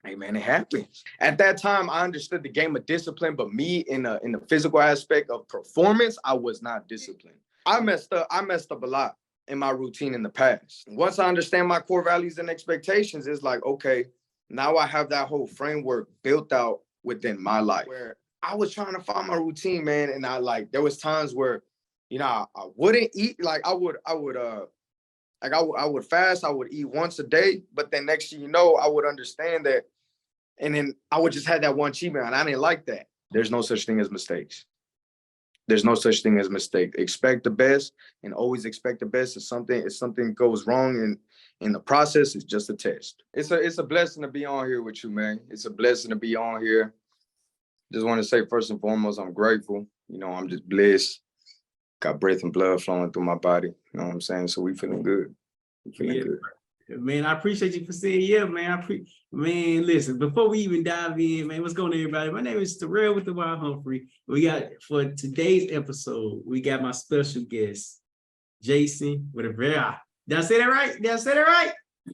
Hey man, it happens. At that time, I understood the game of discipline, but me in the physical aspect of performance, I was not disciplined. I messed up. I messed up a lot in my routine in the past. Once I understand my core values and expectations, it's like, okay, now I have that whole framework built out within my life. Where I was trying to find my routine, man, and there was times where, I wouldn't eat. Like I would fast. I would eat once a day, but then next thing you know, I would understand that, and then I would just have that one cheat meal, and I didn't like that. There's no such thing as mistakes. There's no such thing as mistake. Expect the best and always expect the best. If something goes wrong in the process, it's just a test. It's a blessing to be on here with you, man. It's a blessing to be on here. Just want to say first and foremost, I'm grateful. I'm just blessed. Got breath and blood flowing through my body. You know what I'm saying? So we feeling good. We feeling good. Man, I appreciate you for saying yeah, man. Man, listen, before we even dive in, man, what's going on, everybody? My name is Terryl with the Wild Humphrey. We got, for today's episode, we got my special guest, Jeison with Rivera. Did I say that right?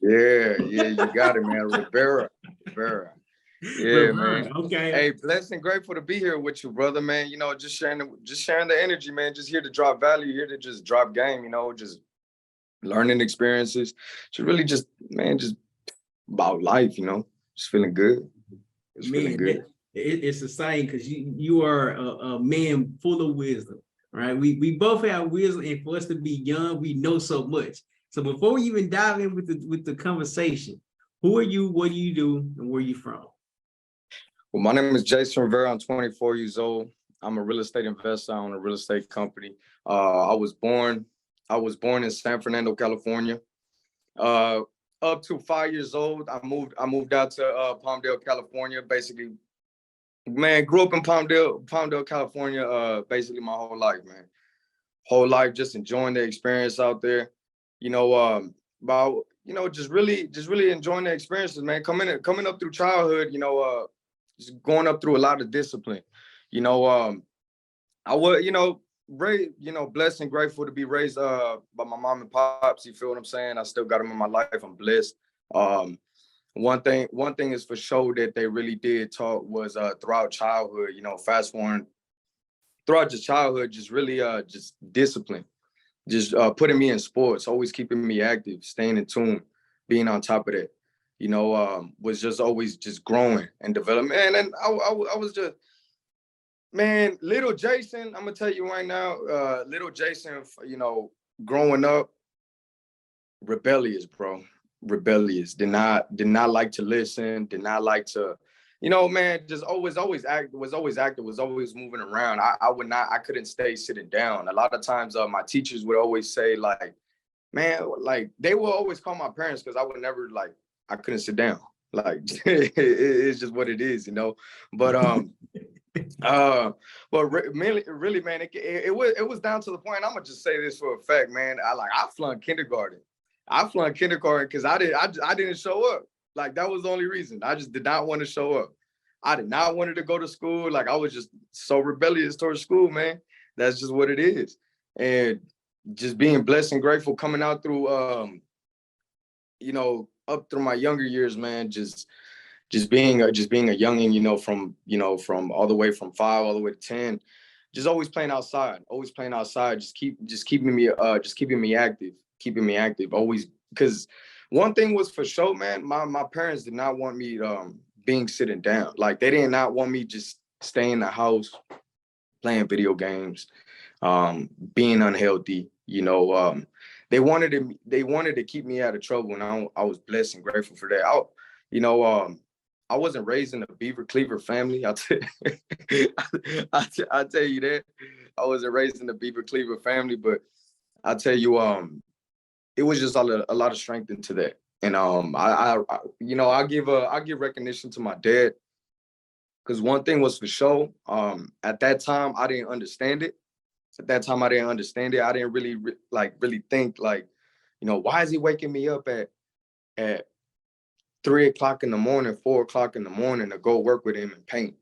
Yeah, you got it, man. Rivera. Yeah, man. Okay. Hey, blessed and grateful to be here with you, brother, man. Just sharing the energy, man. Just here to drop value, here to just drop game, just learning experiences. Just about life, just feeling good. Just feeling good. It's a sign because you are a man full of wisdom, right? We both have wisdom, and for us to be young, we know so much. So before we even dive in with the conversation, who are you, what do you do, and where are you from? Well, my name is Jeison Rivera. I'm 24 years old. I'm a real estate investor. I own a real estate company. I was born in San Fernando, California. Up to 5 years old, I moved out to Palmdale, California. Basically, man, grew up in Palmdale, California. Basically, my whole life, man. Whole life, just enjoying the experience out there. Just really enjoying the experiences, man. Coming up through childhood, just going up through a lot of discipline. I was, blessed and grateful to be raised by my mom and pops. You feel what I'm saying? I still got them in my life. I'm blessed. One thing is for sure that they really did taught was throughout childhood, fast forward throughout just childhood, just really just discipline, just putting me in sports, always keeping me active, staying in tune, being on top of that. Was just always just growing and developing. And I was just, man, little Jeison, I'm gonna tell you right now, little Jeison, growing up, rebellious, bro. Rebellious. Did not like to listen, did not like to, man, just always active, was always moving around. I couldn't stay sitting down. A lot of times my teachers would always say, like, man, like they will always call my parents because I would never, like, I couldn't sit down. Like it's just what it is, But really, man, it was down to the point. I'm gonna just say this for a fact, man. I flunked kindergarten. I flunked kindergarten because I didn't show up. Like that was the only reason. I just did not want to show up. I did not want to go to school. Like I was just so rebellious towards school, man. That's just what it is. And just being blessed and grateful coming out through up through my younger years, man, just being a youngin, from all the way from 5 all the way to 10, just always playing outside, just keeping me active, always. Because one thing was for sure, man, my parents did not want me being sitting down. Like they did not want me just staying in the house playing video games, being unhealthy. They wanted to keep me out of trouble, and I was blessed and grateful for that. I wasn't raised in a Beaver Cleaver family. I'll tell you that. I wasn't raised in a Beaver Cleaver family, but I'll tell you, it was just a lot of strength into that. And I give recognition to my dad, because one thing was for sure. At that time, I didn't understand it. I didn't really think, like, why is he waking me up at 3 o'clock in the morning, 4 o'clock in the morning to go work with him and paint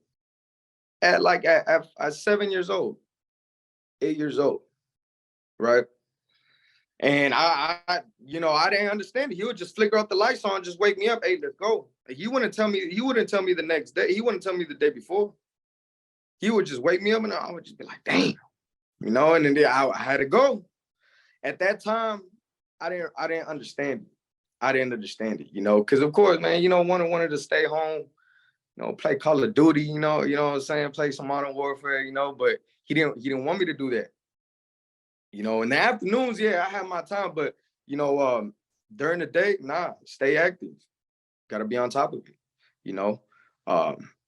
at 7 years old, 8 years old, right? And I didn't understand it. He would just flicker off the lights on, just wake me up. Hey, let's go. He wouldn't tell me. He wouldn't tell me the next day. He wouldn't tell me the day before. He would just wake me up, and I would just be like, "Damn," you know. And then I had to go. At that time, I didn't understand it. I didn't understand it, you know, because of course, man, you know, wanted to stay home, you know, play Call of Duty, you know what I'm saying, play some Modern Warfare, you know, but he didn't want me to do that. You know, in the afternoons, yeah, I have my time, but you know, during the day, nah, stay active. Gotta be on top of it, you know.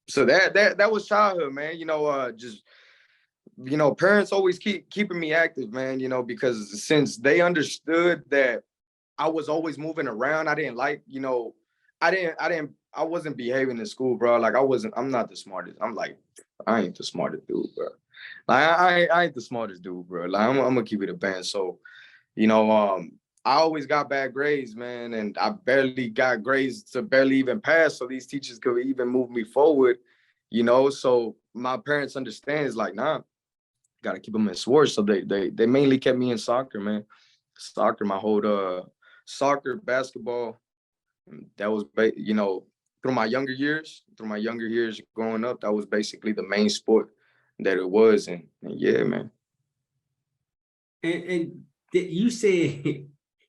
So that was childhood, man. You know, just you know, parents always keeping me active, man, you know, because since they understood that I was always moving around, I didn't like, you know, I wasn't behaving in school, bro. Like I'm not the smartest. I'm like, I ain't the smartest dude, bro. Like I ain't the smartest dude, bro. Like I'm gonna keep it a band. So, you know, I always got bad grades, man, and I barely got grades to barely even pass. So these teachers could even move me forward, you know. So my parents understand it's like, nah, gotta keep them in sports. So they mainly kept me in soccer, man. Soccer, my whole soccer, basketball. That was you know, through my younger years growing up, that was basically the main sport that it was. And yeah, man. And you said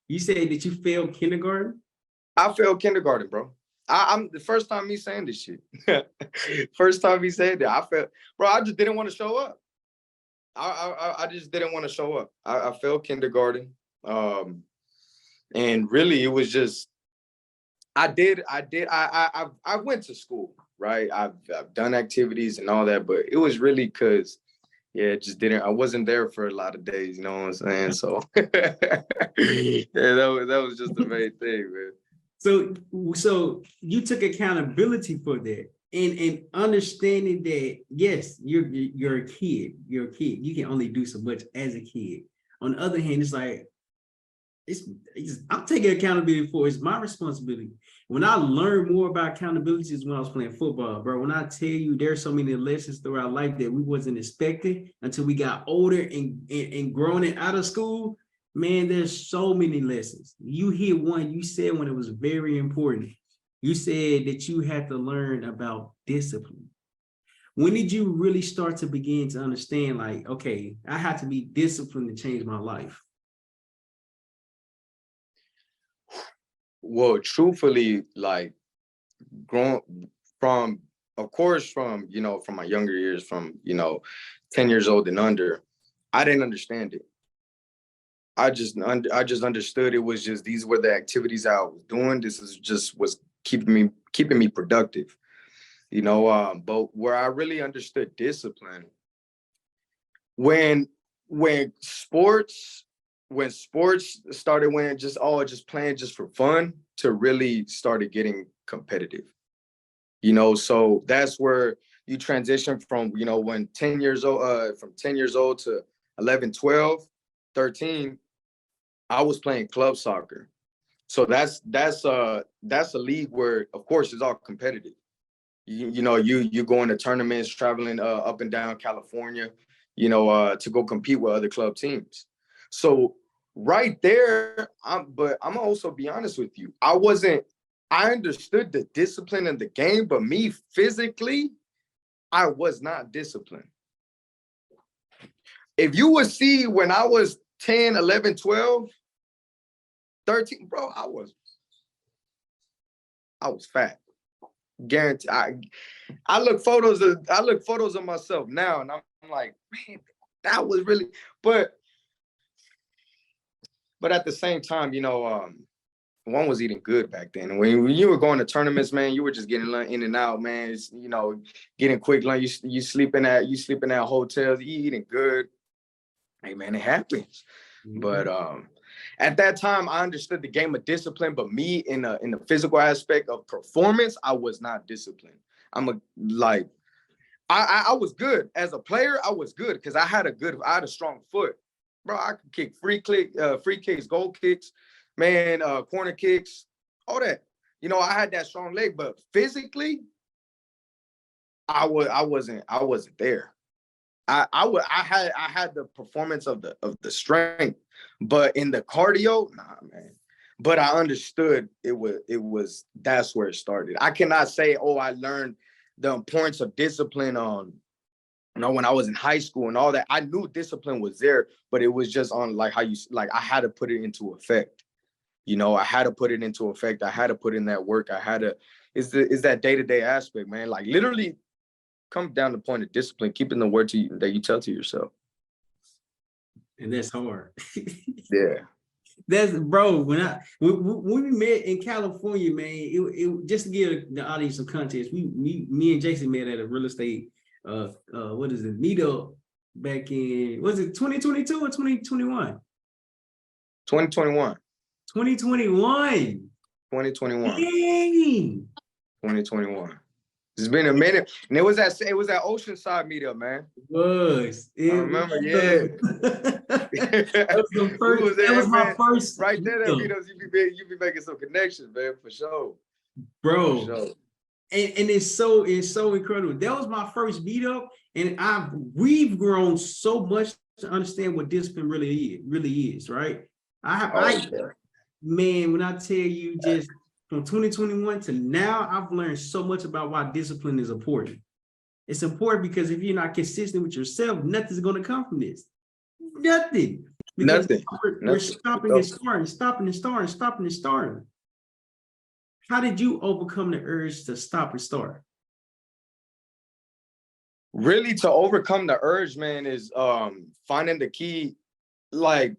you said that you failed kindergarten. I failed kindergarten, bro. I'm the first time me saying this shit. First time he said that, I felt, bro. I just didn't want to show up. I just didn't want to show up. I failed kindergarten, and really it was just I went to school, right? I've done activities and all that, but it was really because yeah, it just didn't. I wasn't there for a lot of days, you know what I'm saying? So yeah, that was just the main thing, man. So so you took accountability for that and understanding that yes, you're a kid. You're a kid. You can only do so much as a kid. On the other hand, it's like I'm taking accountability for it. It's my responsibility. When I learned more about accountability is when I was playing football, bro. When I tell you there's so many lessons throughout life that we wasn't expecting until we got older and grown and out of school, man, there's so many lessons. You hear one, you said one, it was very important. You said that you had to learn about discipline. When did you really start to begin to understand, like, okay, I have to be disciplined to change my life? Well, truthfully, like grown from, of course, from you know, from my younger years, from you know, 10 years old and under, I didn't understand it. I just understood it was just these were the activities I was doing. This is just was keeping me productive, you know. But where I really understood discipline when when sports when sports started, when just playing just for fun to really started getting competitive, you know. So that's where you transition from, you know, when 10 years old, from 10 years old to 11, 12, 13, I was playing club soccer. So that's a league where of course it's all competitive. You know, you going to tournaments, traveling up and down California, you know, to go compete with other club teams. So right there, but I'm also be honest with you. I understood the discipline in the game, but me physically, I was not disciplined. If you would see when I was 10, 11, 12, 13, bro, I was fat. Guarantee. I look photos of myself now, and I'm like, man, that was really. But at the same time, you know, one was eating good back then. When you were going to tournaments, man, you were just getting in and out, man. It's, you know, getting quick lunch. You sleeping at hotels. You eating good. Hey, man, it happens. Mm-hmm. But at that time, I understood the game of discipline. But me in the physical aspect of performance, I was not disciplined. I'm a like I was good as a player. I was good because I had a strong foot, bro. I could kick free kicks, goal kicks, man, corner kicks, all that. You know, I had that strong leg, but physically, I wasn't there. I had the performance of the strength, but in the cardio, nah, man. but I understood that's where it started. I cannot say, oh, I learned the importance of discipline on, when I was in high school and all that. I knew discipline was there, but it was just on like how you, like I had to put it into effect. I had to put it into effect. I had to put in that work. I had to, is that day-to-day aspect, man. Like literally comes down to the point of discipline, keeping the word that you tell to yourself. And that's hard. Yeah. That's, bro, when we met in California, man, it just to give the audience some context, me and Jeison met at a real estate what is it, meetup back in, was it 2022 or 2021? 2021. 2021. 2021. Dang. 2021. It's been a minute. And it was that Oceanside meetup, man. I remember, yeah. That was my first. Right there, that meetups, you be making some connections, man, for sure. Bro. For sure. And it's so incredible. That was my first meetup, and we've grown so much to understand what discipline really is, right? Man, when I tell you, just from 2021 to now, I've learned so much about why discipline is important. It's important because if you're not consistent with yourself, nothing's going to come from this. Nothing. Because we're stopping and starting. How did you overcome the urge to stop and start? Really, to overcome the urge, man, is finding the key. Like,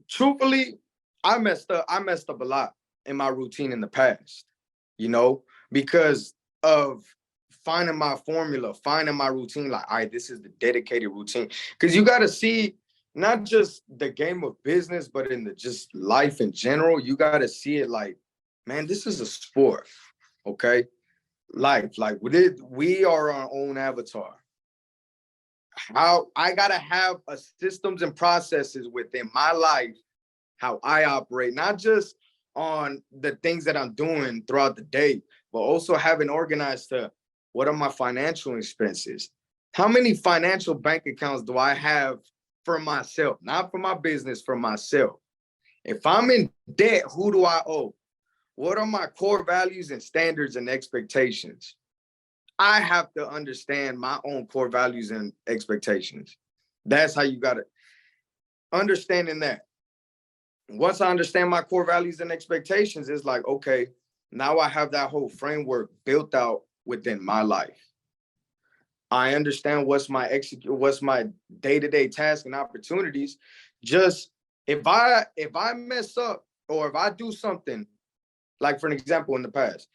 truthfully, I messed up a lot in my routine in the past, because of finding my formula, finding my routine. Like, all right, this is the dedicated routine. Because you got to see not just the game of business, but in just life in general, you got to see it like, man, this is a sport, okay? Life, like we are our own avatar. How I got to have a systems and processes within my life, how I operate, not just on the things that I'm doing throughout the day, but also having organized to what are my financial expenses? How many financial bank accounts do I have for myself? Not for my business, for myself. If I'm in debt, who do I owe? What are my core values and standards and expectations? I have to understand my own core values and expectations. That's how you got it. Understanding that. Once I understand my core values and expectations, it's like, okay, now I have that whole framework built out within my life. I understand what's my day-to-day tasks and opportunities. Just if I mess up or if I do something, like for an example, in the past,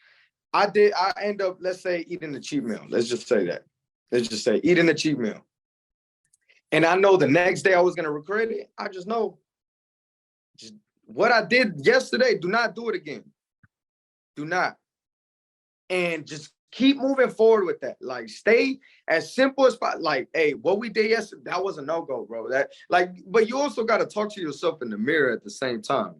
I end up, let's say, eating a cheat meal. Let's just say eating a cheat meal. And I know the next day I was going to regret it. I just know just what I did yesterday, do not do it again. Do not. And just keep moving forward with that. Like, stay as simple as possible. Like, hey, what we did yesterday, that was a no-go, bro. But you also got to talk to yourself in the mirror at the same time.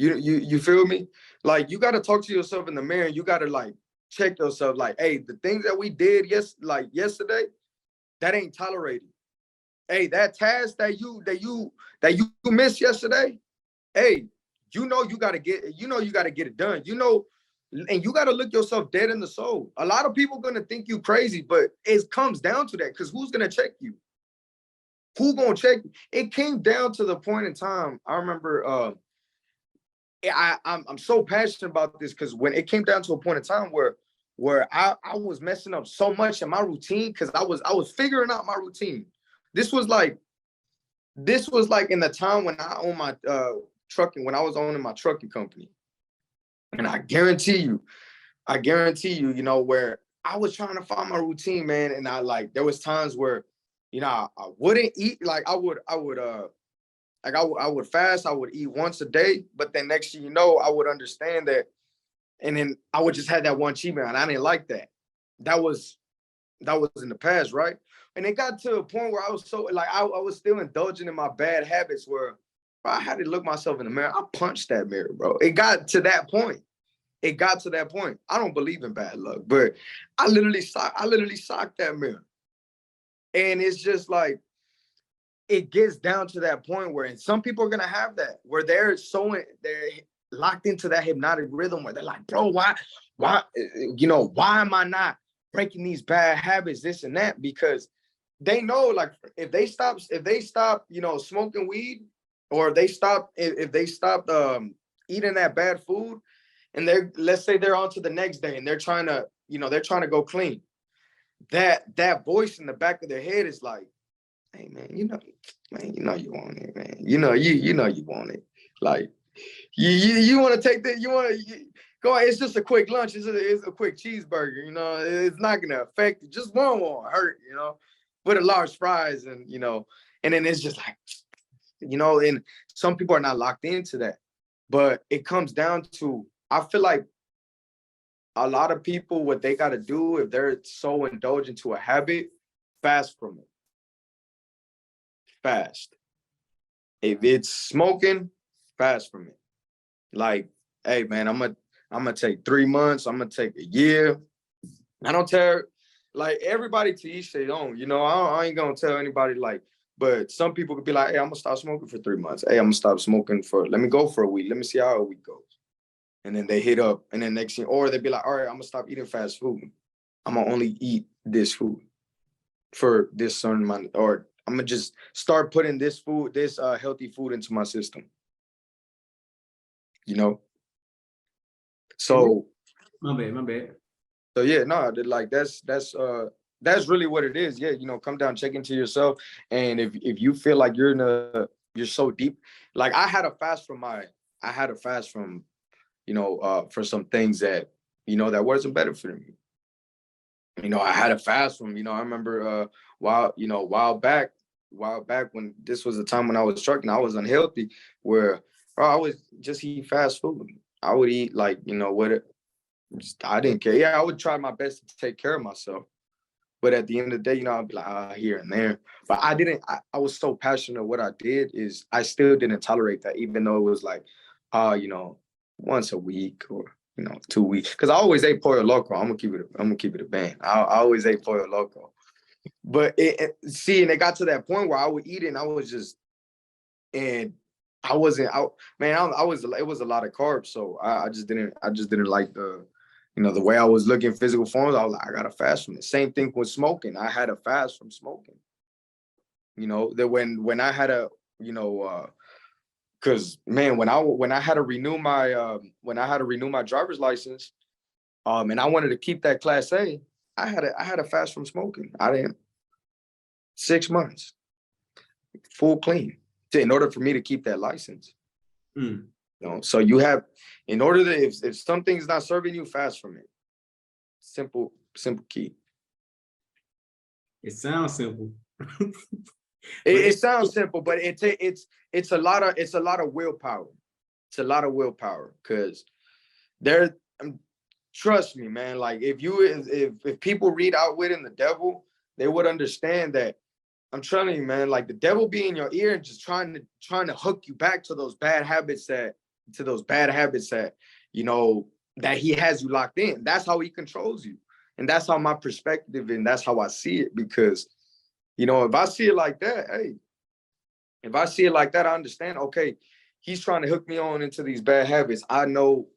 You feel me? Like, you got to talk to yourself in the mirror, and you got to like check yourself. Like, hey, the things that we did yesterday, that ain't tolerated. Hey, that task that you missed yesterday, hey, you got to get it done. And you got to look yourself dead in the soul. A lot of people gonna think you crazy, but it comes down to that, because who's gonna check you? Who gonna check you? It came down to the point in time. I remember. I'm so passionate about this, because when it came down to a point in time where I was messing up so much in my routine, because I was figuring out my routine. This was like in the time when I owned my trucking, when I was owning my trucking company. And I guarantee you, where I was trying to find my routine, man. And there was times where, I wouldn't eat. Like I would fast. I would eat once a day. But then next thing you know, I would understand that. And then I would just have that one cheat meal. And I didn't like that. That was in the past, right? And it got to a point where I was so I was still indulging in my bad habits where I had to look myself in the mirror. I punched that mirror, bro. It got to that point. I don't believe in bad luck, but I literally socked that mirror. And it's just like, it gets down to that point where, and some people are gonna have that, where they're locked into that hypnotic rhythm where they're like, bro, why, why am I not breaking these bad habits, this and that? Because they know, like, if they stop, smoking weed, or if they stop eating that bad food, and let's say they're on to the next day and they're trying to go clean, that voice in the back of their head is like, hey man, you want it, man. You want it. Like, you want to take that, go ahead. It's just a quick lunch. It's a quick cheeseburger, it's not gonna affect it. Just one won't hurt, with a large fries, and then it's just like, and some people are not locked into that. But it comes down to, I feel like a lot of people, what they got to do, if they're so indulgent to a habit, fast from it. Fast. If it's smoking, fast from it. Like, hey man, I'm gonna take 3 months. I'm gonna take a year. I don't tell, like, everybody to each their own. I ain't gonna tell anybody, like, but some people could be like, hey, I'm gonna stop smoking for 3 months. Hey, I'm gonna stop smoking let me go for a week. Let me see how a week goes. And then they hit up, and then next thing, or they'd be like, all right, I'm gonna stop eating fast food. I'm gonna only eat this food for this certain amount, or I'm gonna just start putting this healthy food into my system. So my bad. So yeah, no, like that's really what it is. Yeah, come down, check into yourself, and if you feel like you're so deep, like I had a fast from for some things that that wasn't better for me. I had a fast from, I remember while back when this was the time when I was trucking, I was unhealthy, where I would just eat fast food. I would eat, like, I didn't care. Yeah, I would try my best to take care of myself. But at the end of the day, I'd be like, here and there. But I was so passionate. What I did is I still didn't tolerate that, even though it was like, once a week, or 2 weeks. Because I always ate pollo loco. I'm gonna keep it a band. I always ate pollo loco. But and it got to that point where I would eat it, and I was just, and I wasn't out, man. It was a lot of carbs, so I just didn't like the way I was looking physical forms. I was like, I gotta fast from it. Same thing with smoking. I had a fast from smoking. That when I had a, because man, when I had to renew my driver's license, and I wanted to keep that Class A, I had a fast from smoking. I didn't 6 months, full clean, in order for me to keep that license. So you have, in order to, if something's not serving you, fast from it. Simple key. It sounds simple. It sounds simple, but it's a lot of willpower. It's a lot of willpower, because trust me, man. Like, if people read Outwitting the Devil, they would understand that. I'm telling you, man, like, the devil be in your ear and just trying to hook you back to those bad habits that that he has you locked in. That's how he controls you. And that's how my perspective, and that's how I see it. Because, if I see it like that, I understand, okay, he's trying to hook me on into these bad habits. I know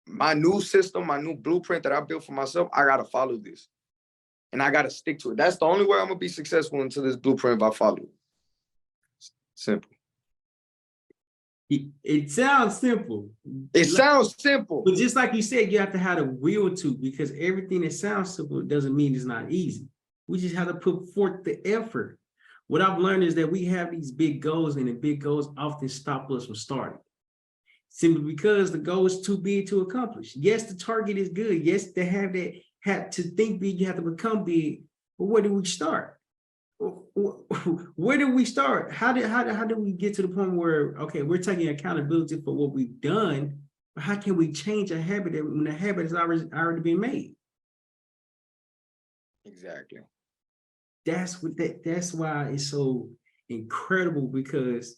my new system, my new blueprint that I built for myself, I got to follow this. And I got to stick to it. That's the only way I'm going to be successful into this blueprint, if I follow it. Simple. It sounds simple. It sounds simple. But just like you said, you have to have the will to, because everything that sounds simple doesn't mean it's not easy. We just have to put forth the effort. What I've learned is that we have these big goals, and the big goals often stop us from starting. Simply because the goal is too big to accomplish. Yes, the target is good. Yes, to have to think big, you have to become big. But where do we start? Where do we start? How do we get to the point where, okay, we're taking accountability for what we've done, but how can we change a habit when the habit has already been made? Exactly. That's why it's so incredible, because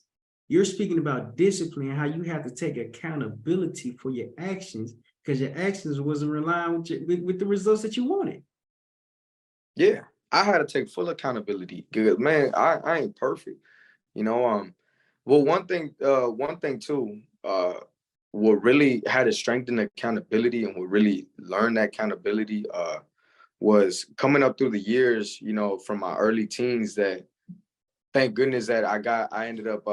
you're speaking about discipline, how you have to take accountability for your actions, because your actions wasn't relying with the results that you wanted. Yeah, I had to take full accountability. Good man, I ain't perfect, you know. Well, one thing too, what really had to strengthen accountability and what really learned that accountability, was coming up through the years, you know, from my early teens. That thank goodness that I ended up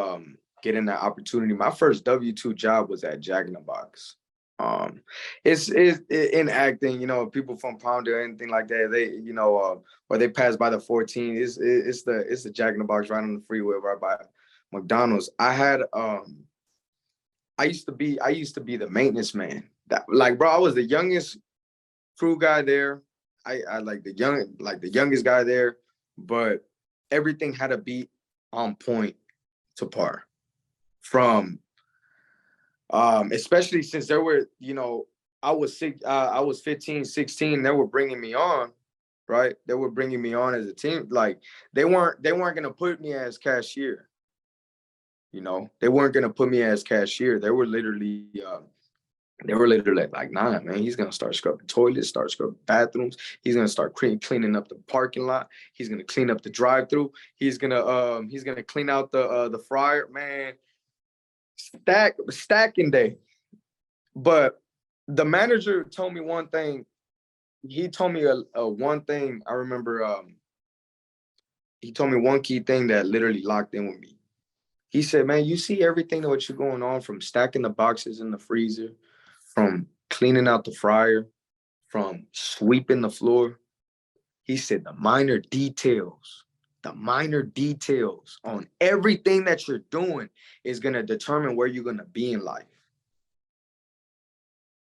getting that opportunity. My first W-2 job was at Jack in the Box. Um, it's in acting, you know, people from Pound or anything like that, they, you know, or they pass by the 14. It's the Jack in the Box right on the freeway right by McDonald's. I used to be the maintenance man. That, like, bro, I was the youngest crew guy there. I like the youngest guy there, but everything had to be on point to par. From especially since there were, you know, I was 15, 16, they were bringing me on, right? They were bringing me on as a team. Like they weren't gonna put me as cashier, you know. They weren't gonna put me as cashier. They were literally like, nah, man, he's gonna start scrubbing toilets, start scrubbing bathrooms. He's gonna start cleaning up the parking lot. He's gonna clean up the drive-through. He's gonna clean out the fryer, man. Stacking day. But the manager told me one thing. He told me a one thing. I remember he told me one key thing that literally locked in with me. He said, man, you see everything that what you're going on, from stacking the boxes in the freezer, from cleaning out the fryer, from sweeping the floor. He said the minor details on everything that you're doing is going to determine where you're going to be in life.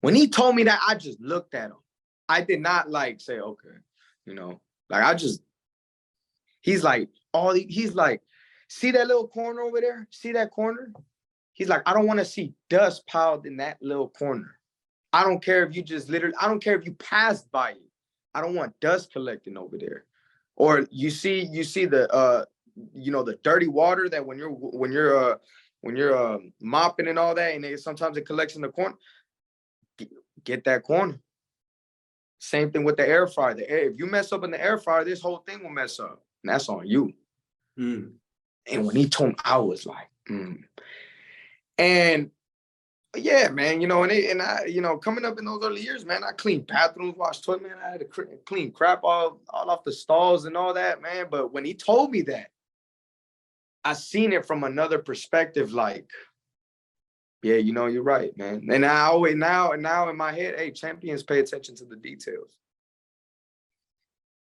When he told me that, I just looked at him. I did not like say, okay, you know, like he's like, see that little corner over there? See that corner? He's like, I don't want to see dust piled in that little corner. I don't care if I don't care if you passed by it. I don't want dust collecting over there. Or you see the you know, the dirty water that when you're mopping and all that, and sometimes it collects in the corner. Get that corner. Same thing with the air fryer. If you mess up in the air fryer, this whole thing will mess up, and that's on you. Mm. And when he told me, I was like, and yeah, man, you know, and I, you know, coming up in those early years, man, I cleaned bathrooms, washed toilet, man. I had to clean crap all off the stalls and all that, man. But when he told me that, I seen it from another perspective, like, yeah, you know, you're right, man. And I always now in my head, hey, champions pay attention to the details.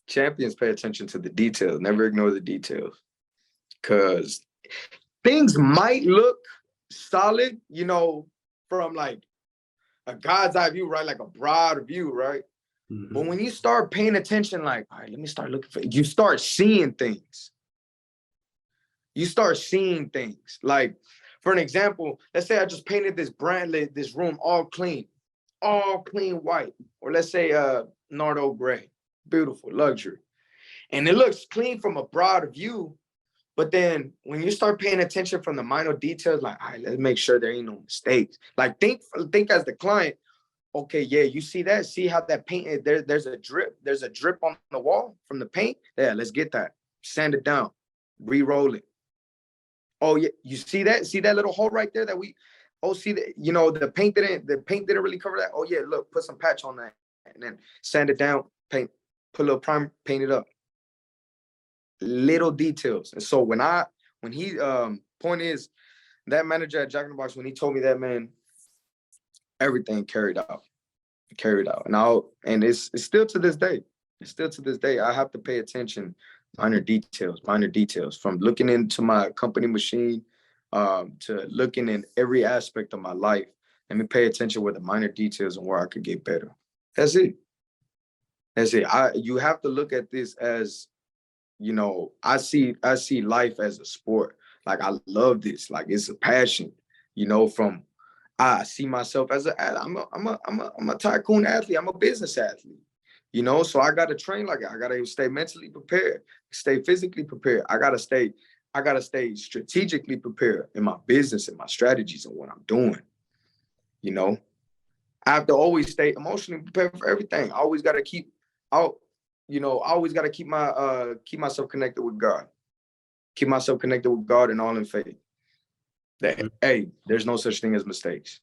Champions pay attention to the details. Never ignore the details. Because things might look solid, you know, from like a God's eye view, right? Like a broad view, right? Mm-hmm. But when you start paying attention, like, all right, let me start looking for, you start seeing things. You start seeing things. Like, for an example, let's say I just painted this room all clean white. Or let's say Nardo gray, beautiful, luxury. And it looks clean from a broad view. But then when you start paying attention from the minor details, like, all right, let's make sure there ain't no mistakes. Like, think as the client, okay, yeah, you see that? See how that paint, there's a drip on the wall from the paint? Yeah, let's get that. Sand it down, re-roll it. Oh, yeah, you see that? See that little hole right there see that, you know, the paint didn't really cover that. Oh yeah, look, put some patch on that and then sand it down, put a little primer, paint it up. Little details. And so when he point is, that manager at Jack in the Box, when he told me that, man, everything carried out. And it's still to this day. I have to pay attention, minor details, from looking into my company machine to looking in every aspect of my life. Let me pay attention with the minor details and where I could get better. That's it. You have to look at this as, you know, I see life as a sport. Like, I love this. Like, it's a passion, you know. I see myself as I'm a tycoon athlete. I'm a business athlete, you know. So I got to train like I got to stay mentally prepared, stay physically prepared. I got to stay strategically prepared in my business and my strategies and what I'm doing. You know, I have to always stay emotionally prepared for everything. I always got to keep out. I always got to keep myself connected with God. Keep myself connected with God and all in faith. That, hey, there's no such thing as mistakes.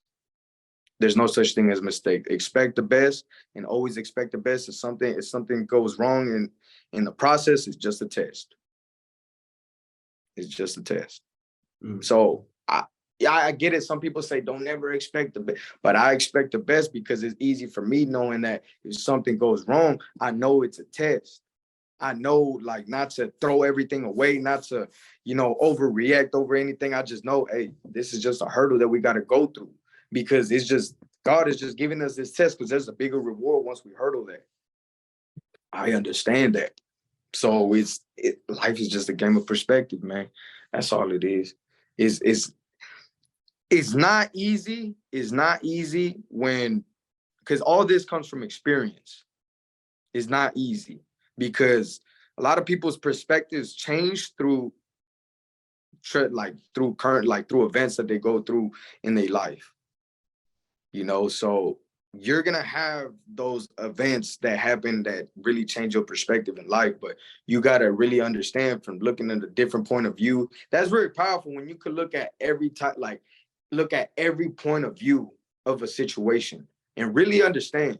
There's no such thing as mistake. Expect the best and always expect the best. If something goes wrong in the process, it's just a test. It's just a test. So I get it. Some people say don't ever expect the best, but I expect the best because it's easy for me knowing that if something goes wrong, I know it's a test. I know like not to throw everything away, not to, overreact over anything. I just know, hey, this is just a hurdle that we got to go through because it's just, God is just giving us this test because there's a bigger reward once we hurdle that. I understand that. So life is just a game of perspective, man. That's all it is. It's not easy. It's not easy because all this comes from experience. It's not easy because a lot of people's perspectives change through events that they go through in their life. So you're gonna have those events that happen that really change your perspective in life, but you gotta really understand from looking at a different point of view. That's very powerful when you could look at every point of view of a situation and really understand,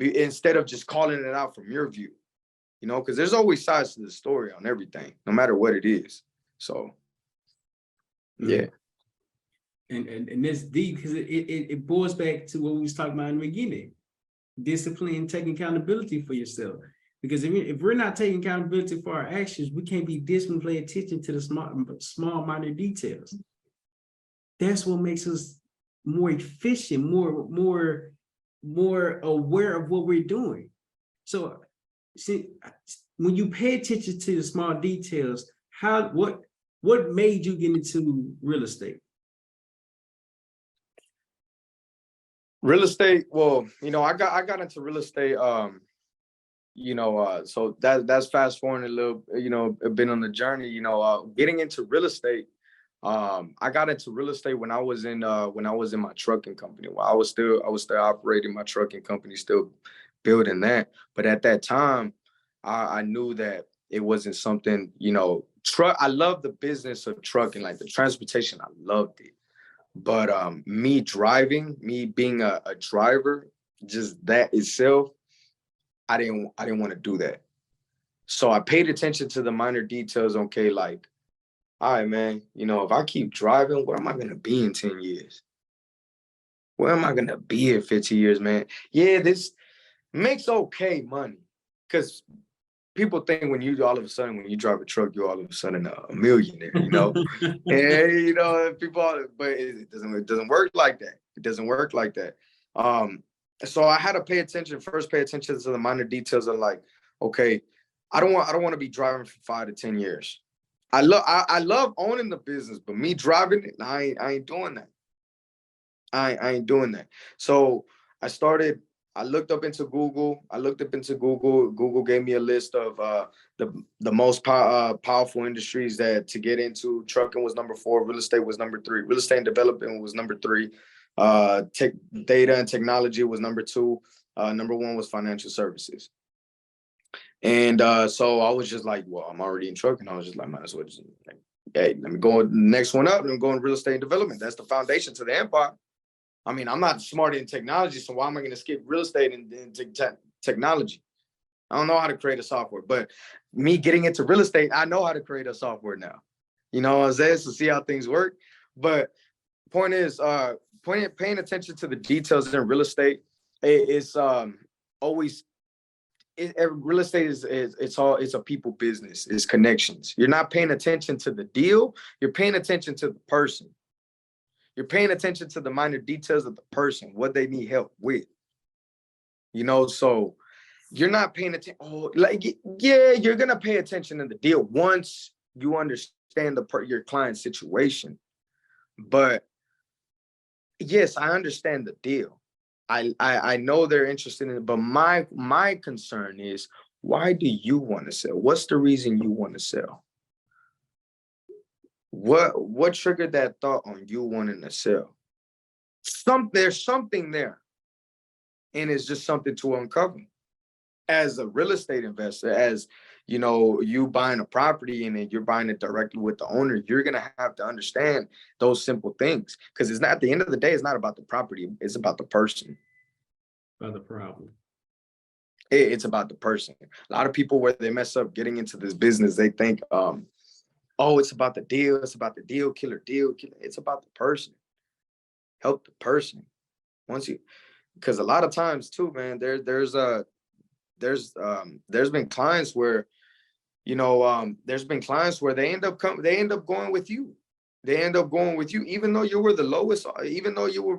instead of just calling it out from your view, because there's always sides to the story on everything, no matter what it is. So, yeah. And that's deep because it boils back to what we was talking about in the beginning. Discipline, taking accountability for yourself. Because if we're not taking accountability for our actions, we can't be disciplined, pay attention to the small minor details. That's what makes us more efficient, more aware of what we're doing. So see, when you pay attention to the small details, what made you get into real estate? Real estate, well, I got into real estate, so that's fast forwarding a little, I've been on the journey, getting into real estate. I got into real estate when I was in my trucking company. Well, I was still operating my trucking company, still building that. But at that time, I knew that it wasn't something, I love the business of trucking, like the transportation. I loved it. But me being a driver, just that itself, I didn't want to do that. So I paid attention to the minor details. Okay, like, all right, man, if I keep driving, what am I gonna be in 10 years? Where am I gonna be in 15 years, man? Yeah, this makes okay money. Because people think when you drive a truck, you're all of a sudden a millionaire, and people, but it doesn't work like that. It doesn't work like that. So I had to pay attention to the minor details of like, okay, I don't want to be driving for 5 to 10 years. I love owning the business, but me driving it, I ain't doing that. I ain't doing that. So I looked up into Google. Google gave me a list of the most powerful industries to get into. Trucking was number 4. Real estate was number 3. Real estate and development was number 3. Tech, data and technology was number 2. Number 1 was financial services. And so I was just like, well, I'm already in trucking. I was just like, might as well just like, hey, let me go next one up and go in real estate and development. That's the foundation to the empire. I mean, I'm not smart in technology, so why am I going to skip real estate and technology? I don't know how to create a software, but me getting into real estate, I know how to create a software now. You know what I'm saying? So see how things work. But point is, paying attention to the details in real estate is always. Real estate is it's a people business. It's connections. You're not paying attention to the deal. You're paying attention to the person. You're paying attention to the minor details of the person, what they need help with. So you're not paying attention. Oh, like, yeah, you're gonna pay attention to the deal once you understand your client's situation. But yes, I understand the deal. I know they're interested in it, but my concern is, why do you want to sell? What's the reason you want to sell? What triggered that thought on you wanting to sell? There's something there, and it's just something to uncover. as a real estate investor, as you know, you buying a property and then you're buying it directly with the owner, you're gonna have to understand those simple things. Because it's not, at the end of the day, it's not about the property, it's about the person. By the problem. It's about the person. A lot of people, where they mess up getting into this business, they think, oh, it's about the deal, it's about the deal killer, deal killer. It's about the person. Help the person. Once you, because a lot of times too, man, there's been clients where, you know, there's been clients where they end up going with you. They end up going with you, even though you were the lowest, even though you were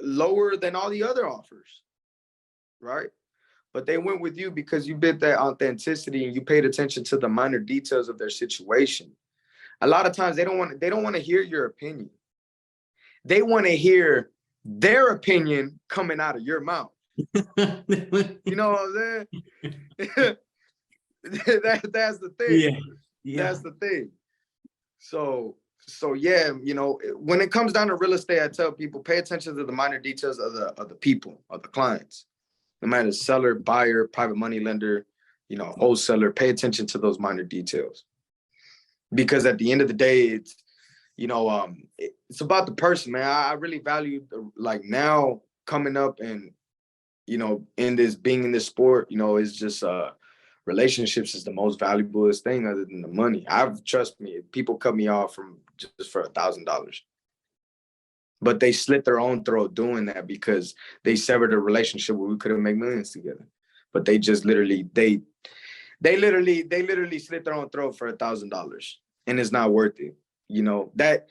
lower than all the other offers, right? But they went with you because you bid that authenticity and you paid attention to the minor details of their situation. A lot of times they don't want to hear your opinion. They want to hear their opinion coming out of your mouth. You know what I'm saying? That's the thing. Yeah. That's the thing. So yeah, you know, when it comes down to real estate, I tell people, pay attention to the minor details of the people, of the clients. No matter seller, buyer, private money lender, you know, wholesaler, pay attention to those minor details. Because at the end of the day, it's, you know, it's about the person, man. I really value, like, now coming up and, you know, being in this sport, you know, it's just relationships is the most valuable thing other than the money. Trust me, people cut me off from just for $1,000. But they slit their own throat doing that because they severed a relationship where we could have made millions together. But they just literally, they literally slit their own throat for $1,000, and it's not worth it. You know, that's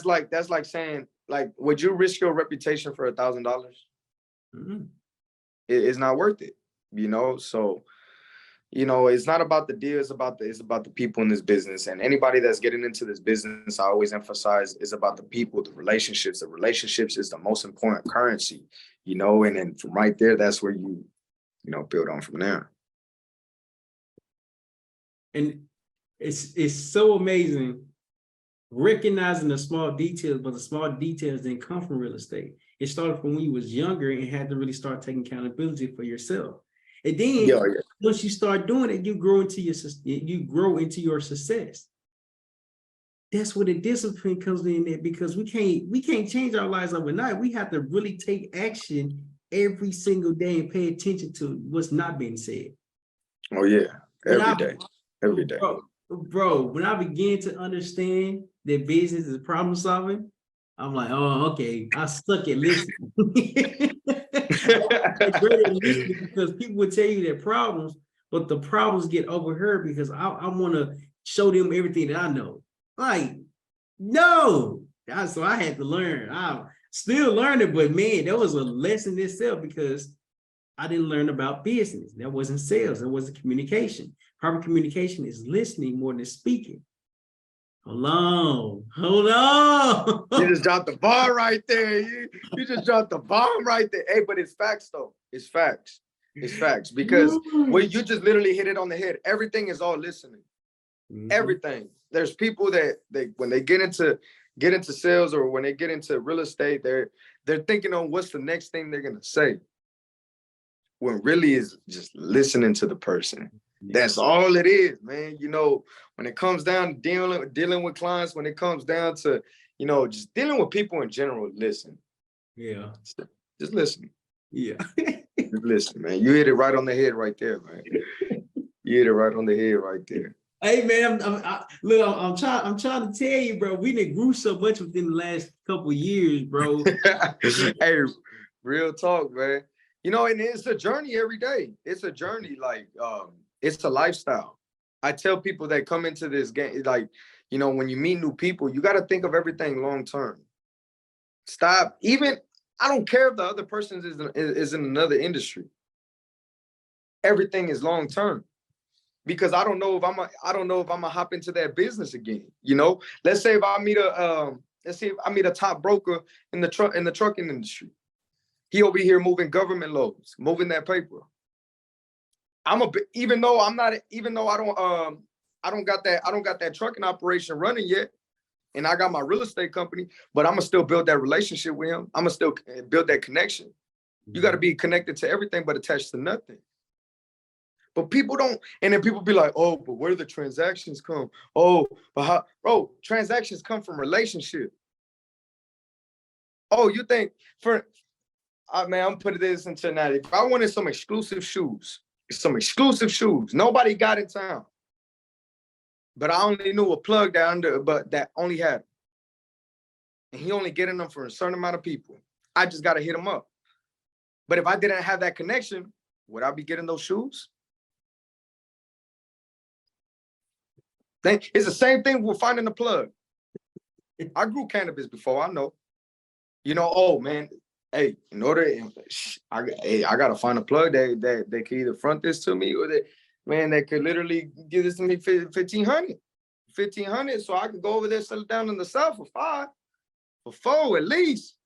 like saying, like, would you risk your reputation for $1,000? Mm-hmm. It's not worth it, you know? So, you know, it's not about the deal, it's about the people in this business. And anybody that's getting into this business, I always emphasize, is about the people, the relationships. The relationships is the most important currency, you know, and then from right there, that's where you know, build on from there. And it's so amazing recognizing the small details, but the small details didn't come from real estate. It started from when you was younger and had to really start taking accountability for yourself. And then once you start doing it, you grow into your success. That's where the discipline comes in there, because we can't change our lives overnight. We have to really take action every single day and pay attention to what's not being said. Oh yeah, every day. Bro, when I began to understand that business is problem solving, I'm like, oh, okay, I suck at listening. I'm great at listening because people would tell you their problems, but the problems get overheard because I want to show them everything that I know. Like, no. So I had to learn. I'm still learning, but man, that was a lesson itself, because I didn't learn about business. That wasn't sales. That wasn't communication. Proper communication is listening more than speaking. Hold on. You just dropped the bar right there. You just dropped the bomb right there. Hey, but it's facts though. It's facts. It's facts, because when you just literally hit it on the head, everything is all listening. Mm-hmm. Everything. There's people that when they get into sales or when they get into real estate, they're thinking on what's the next thing they're gonna say. When really is just listening to the person. That's all it is, man. You know, when it comes down to dealing with clients, when it comes down to, you know, just dealing with people in general, listen. Yeah. Just listen. Yeah. Just listen, man. You hit it right on the head right there, man. You hit it right on the head right there. Hey, man, I'm trying to tell you, bro, we done grew so much within the last couple of years, bro. Hey, real talk, man. You know, and it's a journey every day. It's a journey, like, it's a lifestyle. I tell people that come into this game, like, you know, when you meet new people, you got to think of everything long term. Stop. Even, I don't care if the other person is in another industry. Everything is long term, because I don't know if I'm gonna hop into that business again. You know, let's say if I meet a top broker in the trucking industry. He over here moving government loads, moving that paper. Even though I don't got that trucking operation running yet, and I got my real estate company, but I'm gonna still build that relationship with him. I'm gonna still build that connection. You got to be connected to everything, but attached to nothing. But people don't, and then people be like, oh, but where do the transactions come? Oh, but how, bro, transactions come from relationship. Oh, you think man, I'm putting this into that. If I wanted some exclusive shoes, nobody got in town. But I only knew a plug that only had them. And he only getting them for a certain amount of people. I just got to hit him up. But if I didn't have that connection, would I be getting those shoes? It's the same thing with finding a plug. I grew cannabis before, I know. Oh man, hey, in order, I gotta find a plug that can either front this to me or that could literally give this to me 1,500, so I could go over there, sell it down in the South for $4 at least.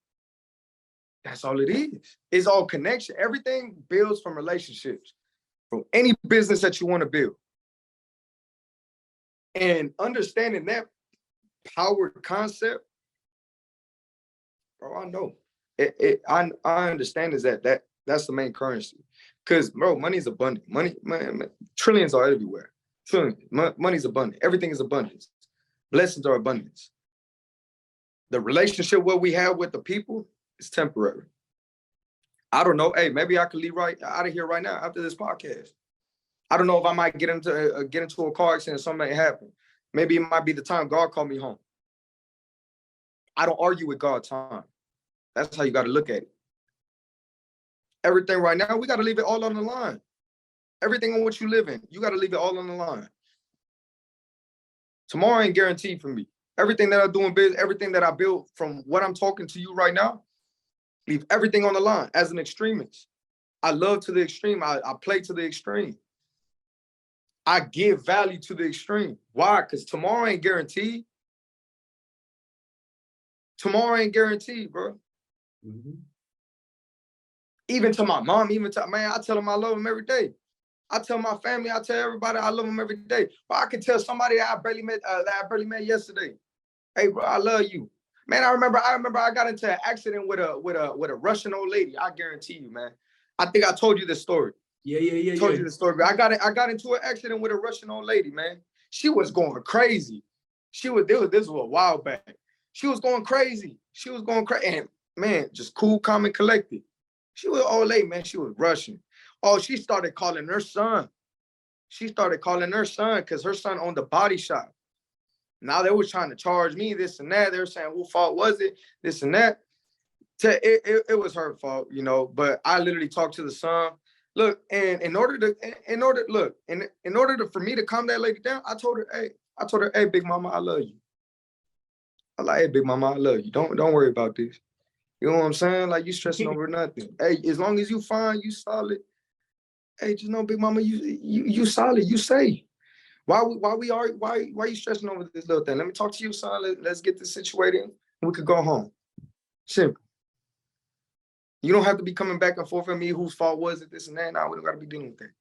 That's all it is. It's all connection. Everything builds from relationships, from any business that you want to build. And understanding that power concept, bro, I know. I understand is that's the main currency. Because, bro, money is abundant. Money, trillions are everywhere. Trillions. Money's abundant. Everything is abundance. Blessings are abundance. The relationship what we have with the people is temporary. I don't know. Hey, maybe I could leave right out of here right now after this podcast. I don't know if I might get into a car accident, something might happen. Maybe it might be the time God called me home. I don't argue with God's time. That's how you got to look at it. Everything right now, we got to leave it all on the line. Everything on what you live in, you got to leave it all on the line. Tomorrow ain't guaranteed for me. Everything that I do in business, everything that I build from what I'm talking to you right now, leave everything on the line as an extremist. I love to the extreme. I play to the extreme. I give value to the extreme. Why? Because tomorrow ain't guaranteed. Tomorrow ain't guaranteed, bro. Mm-hmm. Even to my mom, man, I tell them I love them every day. I tell my family, I tell everybody I love them every day. But I can tell somebody that I barely met yesterday. Hey, bro, I love you. Man, I remember I got into an accident with a Russian old lady. I guarantee you, man. I think I told you this story. Yeah. Told you the story. But I got into an accident with a Russian old lady, man. She was going crazy. This was a while back. She was going crazy. And man, just cool, calm, and collected. She was old lady, man. She was Russian. Oh, she started calling her son. Because her son owned the body shop. Now they was trying to charge me this and that. They were saying, whose fault was it? This and that. It was her fault, but I literally talked to the son. Look, and in order for me to calm that lady down, I told her, hey, big mama, I love you. I'm like, hey, big mama, I love you. Don't worry about this. You know what I'm saying? Like, you stressing over nothing. Hey, as long as you fine, you solid. Hey, just know, big mama, you solid, you safe. Why you stressing over this little thing? Let me talk to you, son. Let's get this situated and we could go home. Simple. You don't have to be coming back and forth with me. Whose fault was it? This and that. Nah, we don't got to be dealing with that.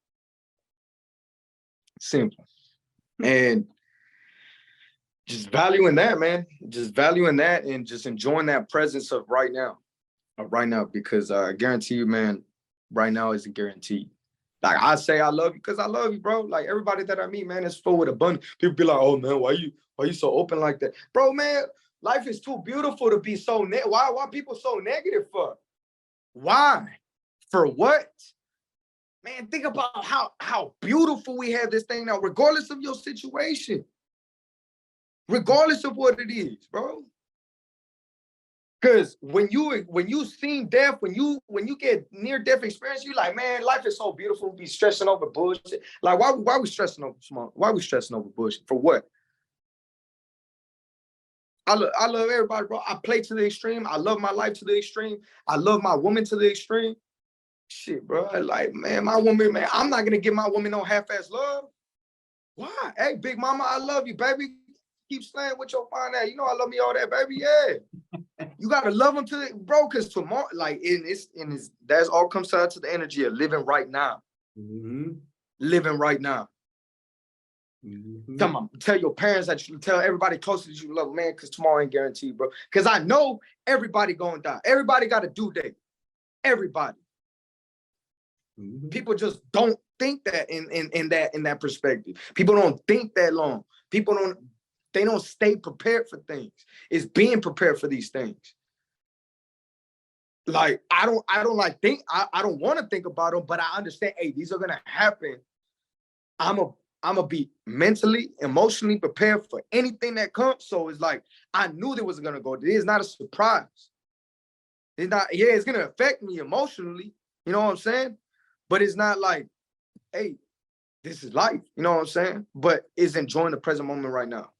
Simple. And just valuing that, man. Just valuing that and just enjoying that presence of right now. Because I guarantee you, man, right now isn't guaranteed. Like, I say I love you because I love you, bro. Like, everybody that I meet, man, is full with abundance. People be like, oh, man, why you so open like that? Bro, man, life is too beautiful to be so why people so negative for? Why? For what? Man, think about how beautiful we have this thing now, regardless of your situation. Regardless of what it is, bro. Because when you seen death, when you get near death experience, you like, man, life is so beautiful. Be stressing over bullshit. Like, why we stressing over small? Why we stressing over bullshit? For what? I love everybody, bro. I play to the extreme. I love my life to the extreme. I love my woman to the extreme. Shit, bro. Like, man, my woman, man, I'm not gonna give my woman no half-ass love. Why? Hey, big mama, I love you, baby. Keep slaying with your fine ass. You know I love me all that, baby. Yeah. You gotta love them to it, bro, because tomorrow, like, that's all comes down to the energy of living right now. Mm-hmm. Living right now. Mm-hmm. Tell your parents that you tell everybody close that you love, man, because tomorrow ain't guaranteed, bro. Because I know everybody gonna die. Everybody got a due date. Everybody. Mm-hmm. People just don't think that in that perspective. People don't think that long. They don't stay prepared for things. It's being prepared for these things. Like I don't want to think about them, but I understand, hey, these are gonna happen. I'm gonna be mentally, emotionally prepared for anything that comes. So it's like I knew there was gonna go. It is not a surprise. It's not, yeah, it's gonna affect me emotionally, you know what I'm saying? But it's not like, hey, this is life, you know what I'm saying? But it's enjoying the present moment right now.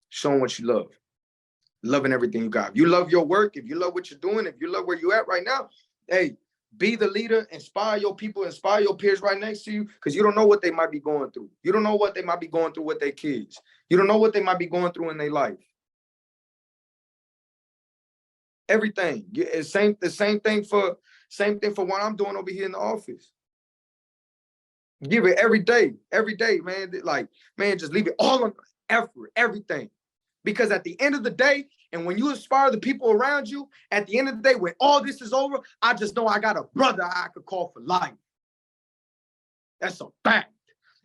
Showing what you love. Loving everything you got. If you love your work, if you love what you're doing, if you love where you're at right now, hey, be the leader, inspire your people, inspire your peers right next to you, because you don't know what they might be going through. You don't know what they might be going through with their kids. You don't know what they might be going through in their life. Everything. The same thing for what I'm doing over here in the office. Give it every day, man. Like, man, just leave it all on effort, everything. Because at the end of the day, and when you inspire the people around you, at the end of the day, when all this is over, I just know I got a brother I could call for life. That's a fact.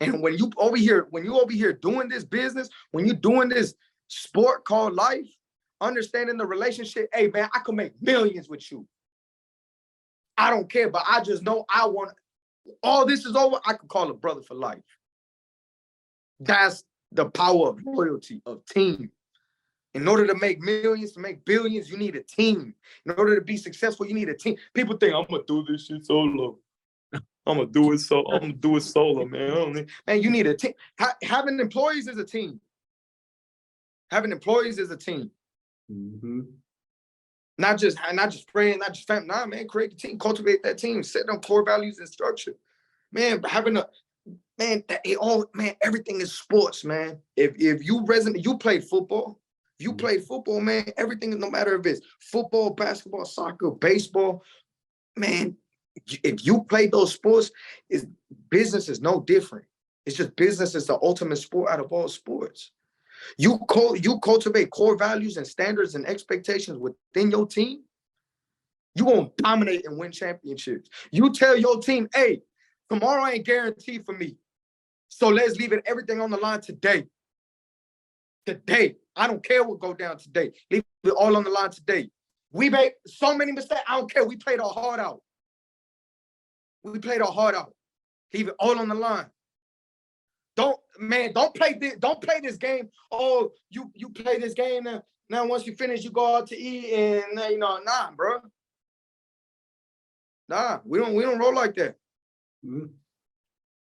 And when you over here doing this business, when you're doing this sport called life, understanding the relationship, hey man, I could make millions with you. I don't care, but I just know I want, all this is over, I could call a brother for life. That's the power of loyalty, of team. In order to make millions, to make billions, you need a team. In order to be successful, you need a team. People think, I'm gonna do this shit solo. I'm gonna do it solo, man. Man, you need a team. Having employees is a team. Having employees is a team. Mm-hmm. Not just friends, not just family. Nah, man, create the team, cultivate that team, set them core values and structure. Man, everything is sports, man. If you resonate, you played football. If you played football, man, everything, no matter if it's football, basketball, soccer, baseball, man, if you play those sports, business is no different. It's just business is the ultimate sport out of all sports. You cultivate core values and standards and expectations within your team, you're going to dominate and win championships. You tell your team, hey, tomorrow ain't guaranteed for me. So let's leave everything on the line today. Today. I don't care what go down today. Leave it all on the line today. We made so many mistakes. I don't care. We played our heart out. Leave it all on the line. Don't play this game. Oh, you play this game now. Now once you finish, you go out to eat and nah, bro. Nah, we don't roll like that. Mm-hmm.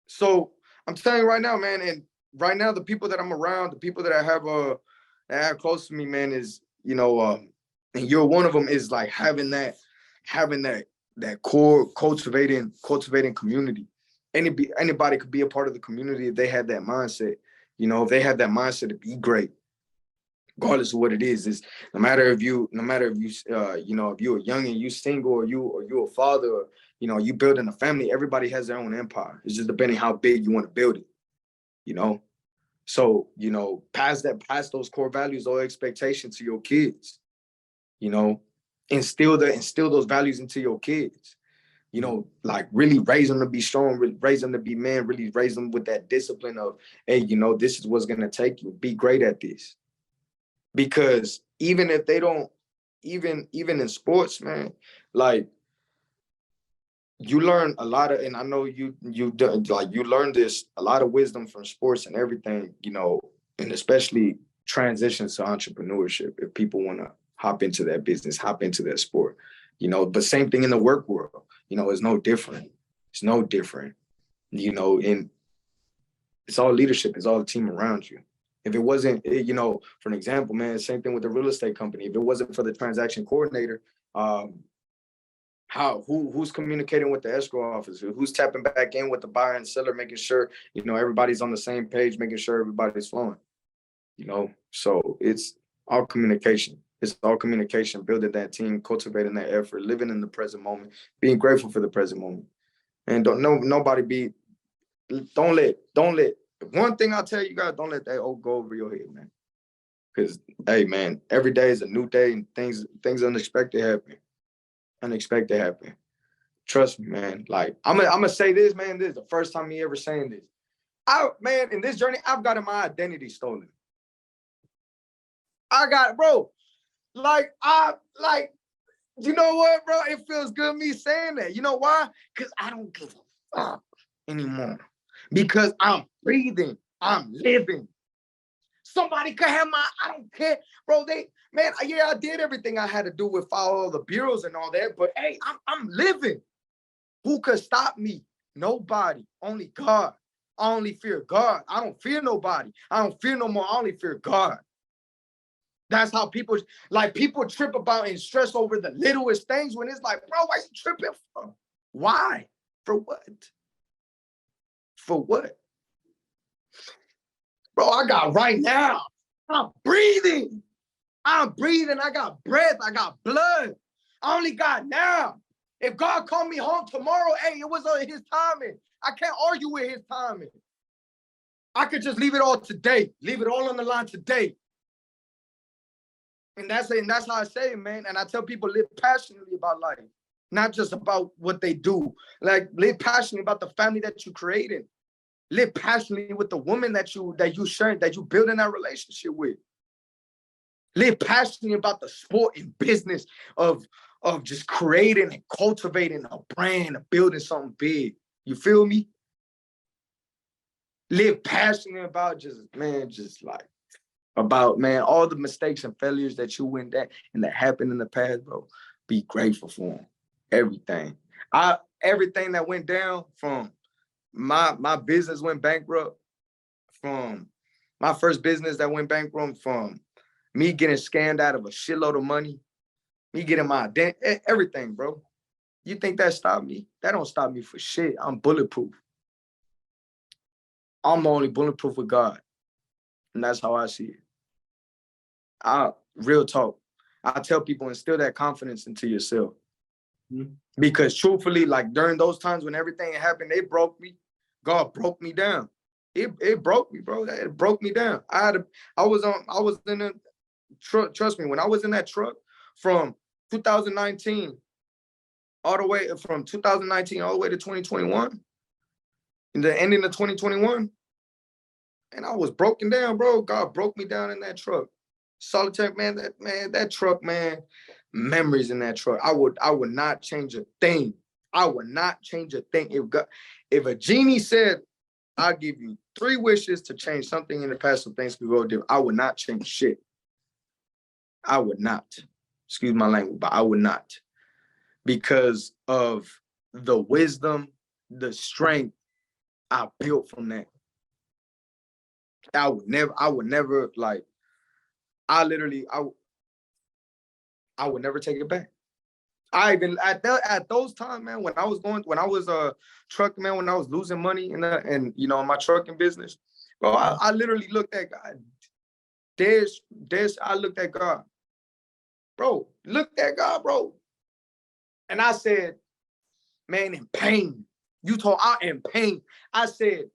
So I'm telling you right now, man, and right now the people that I'm around, the people that I have close to me, man, is and you're one of them, is like having that core cultivating community. Anybody could be a part of the community if they had that mindset. If they have that mindset to be great, regardless of what it is no matter if you if you're young and you single, or you a father, or you building a family. Everybody has their own empire. It's just depending how big you want to build it. So pass those core values or expectations to your kids. Instill those values into your kids. Like really raise them to be strong, really raise them to be men, really raise them with that discipline of, hey, this is what's gonna take you. Be great at this. Because even if they don't, even in sports, man, like you learn a lot of, and I know you learn this, a lot of wisdom from sports and everything, and especially transitions to entrepreneurship. If people want to hop into that business, hop into that sport, but same thing in the work world, it's no different. It's no different, and it's all leadership. It's all the team around you. If it wasn't, for an example, man, same thing with the real estate company. If it wasn't for the transaction coordinator, who's communicating with the escrow officer? Who's tapping back in with the buyer and seller, making sure, everybody's on the same page, making sure everybody's flowing, So it's all communication. It's all communication, building that team, cultivating that effort, living in the present moment, being grateful for the present moment. And don't let, one thing I'll tell you guys, don't let that old go over your head, man. Because, hey, man, every day is a new day and things unexpected happen. Trust me, man. Like, I'm gonna say this, man. This is the first time me ever saying this. Man, in this journey, I've gotten my identity stolen. I got, bro. You know what, bro? It feels good me saying that. You know why? Because I don't give a fuck anymore. Because I'm breathing. I'm living. Somebody could have I don't care. Bro, I did everything I had to do with follow all the bureaus and all that. But hey, I'm living. Who could stop me? Nobody. Only God. I only fear God. I don't fear nobody. I don't fear no more. I only fear God. That's how people trip about and stress over the littlest things when it's like, bro, why you tripping for? Why? For what? For what? Bro, I got right now. I'm breathing. I'm breathing. I got breath. I got blood. I only got now. If God called me home tomorrow, hey, it was on his timing. I can't argue with his timing. I could just leave it all today. Leave it all on the line today. And that's how I say it, man. And I tell people, live passionately about life, not just about what they do. Like, live passionately about the family that you created. Live passionately with the woman that you share, that you build in that relationship with. Live passionately about the sport and business of just creating and cultivating a brand, of building something big. You feel me? Live passionate about about all the mistakes and failures that you went at and that happened in the past, bro. Be grateful for them. Everything. Everything that went down, from my business went bankrupt, from my first business that went bankrupt, from me getting scammed out of a shitload of money, me getting my identity, everything, bro. You think that stopped me? That don't stop me for shit. I'm bulletproof. I'm only bulletproof with God. And that's how I see it. Real talk. I tell people, instill that confidence into yourself. Mm-hmm. Because truthfully, like during those times when everything happened, they broke me. God broke me down. It broke me, bro. It broke me down. I was in a truck. Trust me, when I was in that truck from 2019 all the way to 2021, in the ending of 2021, and I was broken down, bro. God broke me down in that truck. Solitaire, man, that truck, man, memories in that truck. I would not change a thing. I would not change a thing. If a genie said, I'll give you 3 wishes to change something in the past so things could go different, I would not change shit. I would not. Excuse my language, but I would not. Because of the wisdom, the strength I built from that. I would never like, I would never take it back. I even at those times, man, when I was trucking, man, when I was losing money in my trucking business, bro, I literally looked at God. I looked at God, bro. Looked at God, bro, and I said, man, in pain. You told I in pain. I said,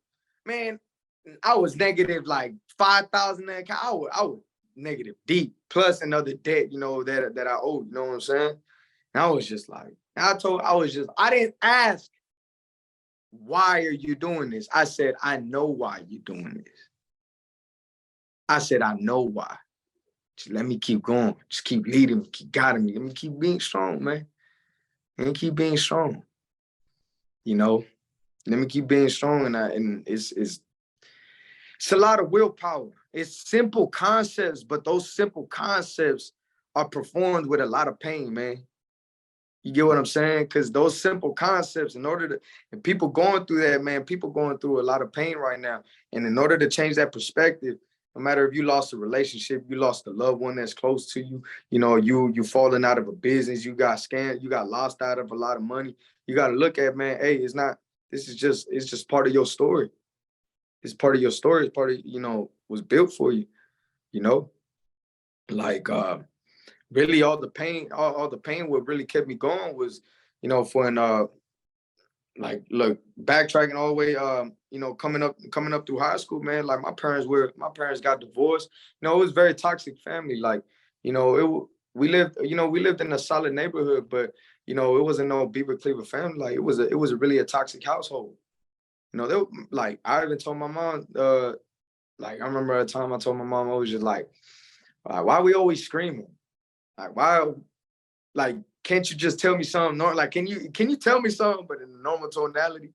man, I was negative like 5,000. I was negative deep, plus another debt, that I owed. You know what I'm saying? And I was just like, I didn't ask, why are you doing this? I said, I know why you're doing this. I said, I know why. Just let me keep going. Just keep leading me, keep guiding me. Let me keep being strong, man. And keep being strong. Let me keep being strong. And it's a lot of willpower. It's simple concepts, but those simple concepts are performed with a lot of pain, man. You get what I'm saying? Because those simple concepts, and people going through that, man, people going through a lot of pain right now. And in order to change that perspective, no matter if you lost a relationship, you lost a loved one that's close to you, you falling out of a business, you got scammed, you got lost out of a lot of money. You got to look at, man, hey, it's just part of your story. It's part of your story. It's part of, was built for you, like, really all the pain what really kept me going was, look, backtracking all the way, coming up through high school, man, like my parents got divorced. It was a very toxic family. Like, we lived in a solid neighborhood, but it wasn't no Beaver Cleaver family. Like it was really a toxic household. Like I even told my mom, like I remember a time I told my mom, I was just like, why are we always screaming? Like why, like can't you just tell me something? Like can you tell me something, but in a normal tonality?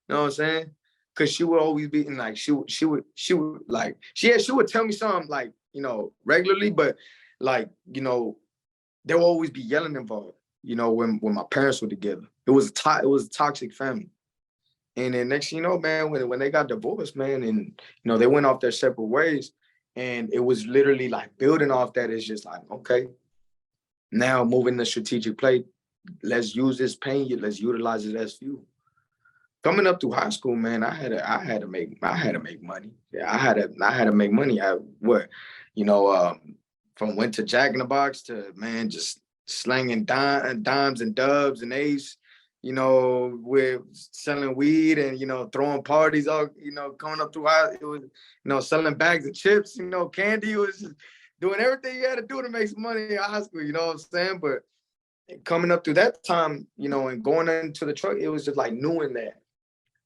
You know what I'm saying? Because she would always be in like she would like she would tell me something like regularly, but like there will always be yelling involved. When my parents were together, it was a toxic family. And then next, man, when they got divorced, man, and they went off their separate ways, and it was literally like building off that is just like, okay, now moving the strategic play, let's use this pain, let's utilize it as fuel. Coming up through high school, man, I had to make money. Yeah, I had to make money. From went to Jack in the Box to man just slanging dimes and dubs and ace. With selling weed and throwing parties all coming up through high. It was selling bags of chips. Candy. Was just doing everything you had to do to make some money in high school. You know what I'm saying? But coming up through that time, and going into the truck, it was just like knowing that,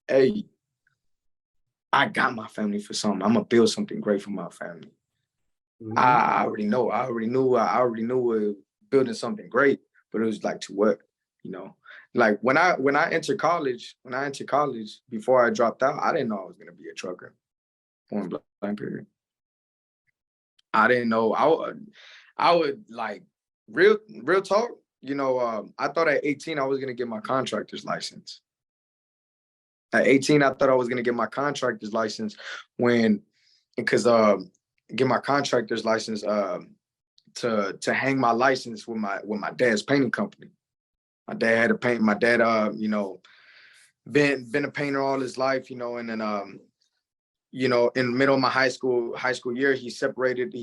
hey, I got my family for something. I'm gonna build something great for my family. Mm-hmm. I already know. I already knew building something great, but it was like to what, like when I entered college, before I dropped out, I didn't know I was gonna be a trucker. Point blank period. I didn't know. I would like real talk. I thought at 18 I was gonna get my contractor's license. At 18, I thought I was gonna get my contractor's license get my contractor's license to hang my license with my dad's painting company. My dad had a paint. My dad, been a painter all his life, and then in the middle of my high school year, he separated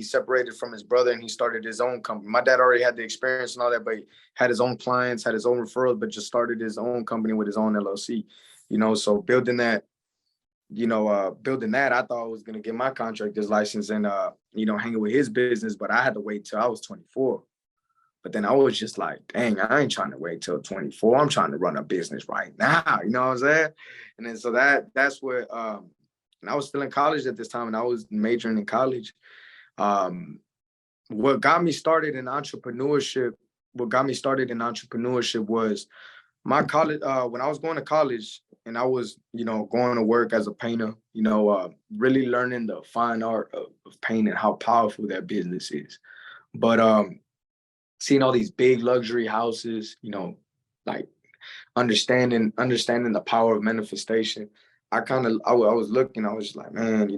from his brother and he started his own company. My dad already had the experience and all that, but he had his own clients, had his own referrals, but just started his own company with his own LLC. So building that, I thought I was gonna get my contractor's license and hanging with his business, but I had to wait till I was 24. But then I was just like, dang, I ain't trying to wait till 24. I'm trying to run a business right now. You know what I'm saying? And then so that's what and I was still in college at this time, and I was majoring in college. What got me started in entrepreneurship was my college, when I was going to college and I was, going to work as a painter, really learning the fine art of painting, how powerful that business is. But seeing all these big luxury houses, like understanding the power of manifestation, I was looking, I was just like, man,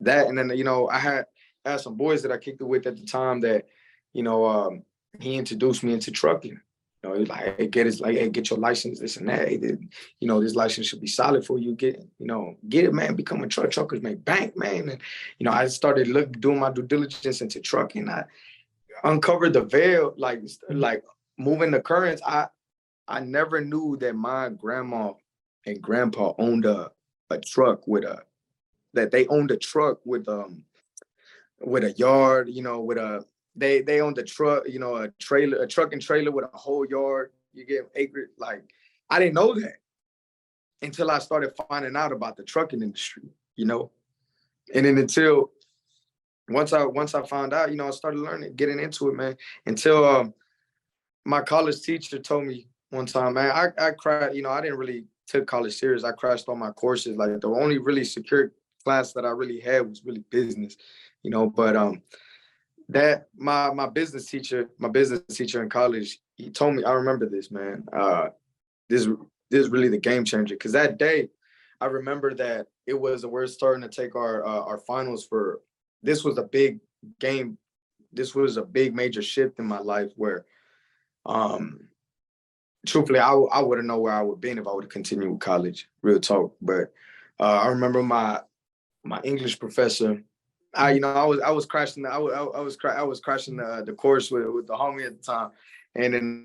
that. And then, I had some boys that I kicked it with at the time that, he introduced me into trucking. He's like, hey, get your license, this and that. Hey, this license should be solid for you. Get it, man. Become a truckers make bank, man. And I started doing my due diligence into trucking. I uncovered the veil, like moving the currents. I never knew that my grandma and grandpa owned a truck that they owned a truck with a yard, they owned a truck, a truck and trailer with a whole yard. You get acre. Like, I didn't know that until I started finding out about the trucking industry, and then until once I found out, I started learning, getting into it, man, until my college teacher told me one time, man, I cried, I didn't really took college serious. I crashed all my courses. Like the only really secure class that I really had was really business, but that my business teacher in college, he told me, I remember this, man. This is really the game changer. Because that day, I remember that we're starting to take our finals for. This was a big game. This was a big major shift in my life where, truthfully, I wouldn't know where I would have been if I would have continued with college. Real talk. But I remember my English professor. I was crashing the course with the homie at the time, and then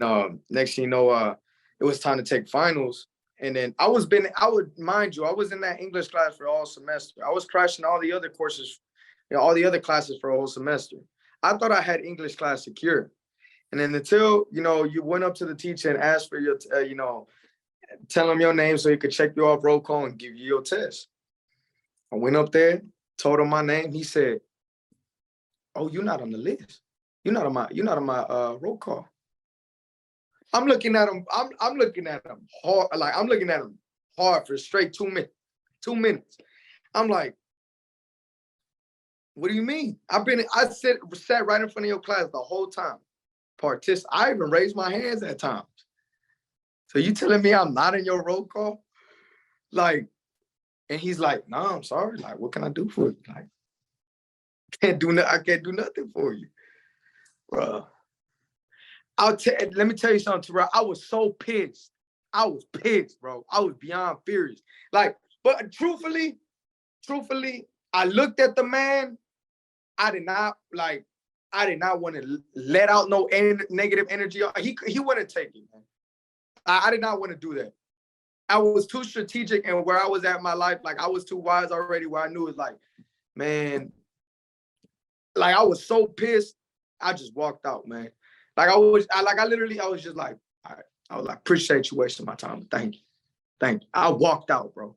next thing you know, it was time to take finals, and then I mind you, I was in that English class for all semester. I was crashing all the other courses, all the other classes for a whole semester. I thought I had English class secure. And then until, you went up to the teacher and asked for your, tell him your name so he could check you off roll call and give you your test. I went up there, told him my name. He said, "Oh, you're not on the list. You're not on my roll call." I'm looking at him. I'm looking at him hard. Like I'm looking at him hard for straight 2 minutes. 2 minutes. I'm like, what do you mean? I sat right in front of your class the whole time. I even raised my hands at times. So you telling me I'm not in your roll call? Like, and he's like, "No, I'm sorry. Like, what can I do for you? Like, I can't do nothing for you, bro." Let me tell you something, Terrell. I was so pissed. I was pissed, bro. I was beyond furious. Like, but truthfully, I looked at the man. I did not want to let out no negative energy. He wouldn't take it, man. I did not want to do that. I was too strategic, and where I was at in my life, like I was too wise already, where I knew it's like, man, like I was so pissed, I just walked out, man. Like I was just like, all right. I was like, appreciate you wasting my time. Thank you. I walked out, bro.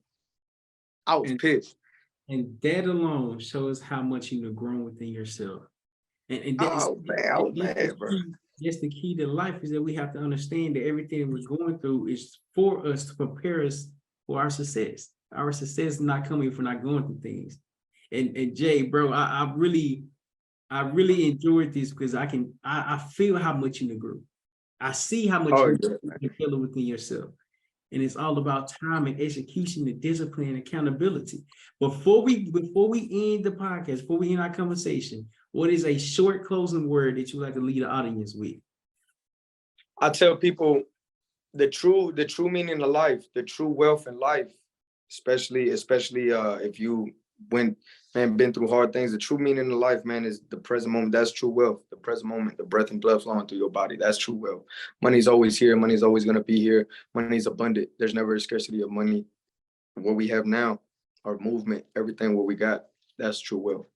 I was pissed. And that alone shows how much you've grown within yourself. And that's, I was mad, bro. That's the key to life, is that we have to understand that everything that we're going through is for us to prepare us for our success. Our success is not coming if we're not going through things. And Jay, bro, I really enjoyed this because I feel how much you grew. I see how much you feel within yourself. And it's all about time and execution and discipline and accountability. Before we end the podcast, before we end our conversation, what is a short closing word that you would like to lead the audience with? I tell people the true meaning of life, the true wealth in life, especially if you been through hard things. The true meaning of life, man, is the present moment. That's true wealth. The present moment, the breath and blood flowing through your body. That's true wealth. Money's always here. Money's always going to be here. Money's abundant. There's never a scarcity of money. What we have now, our movement, everything what we got, that's true wealth.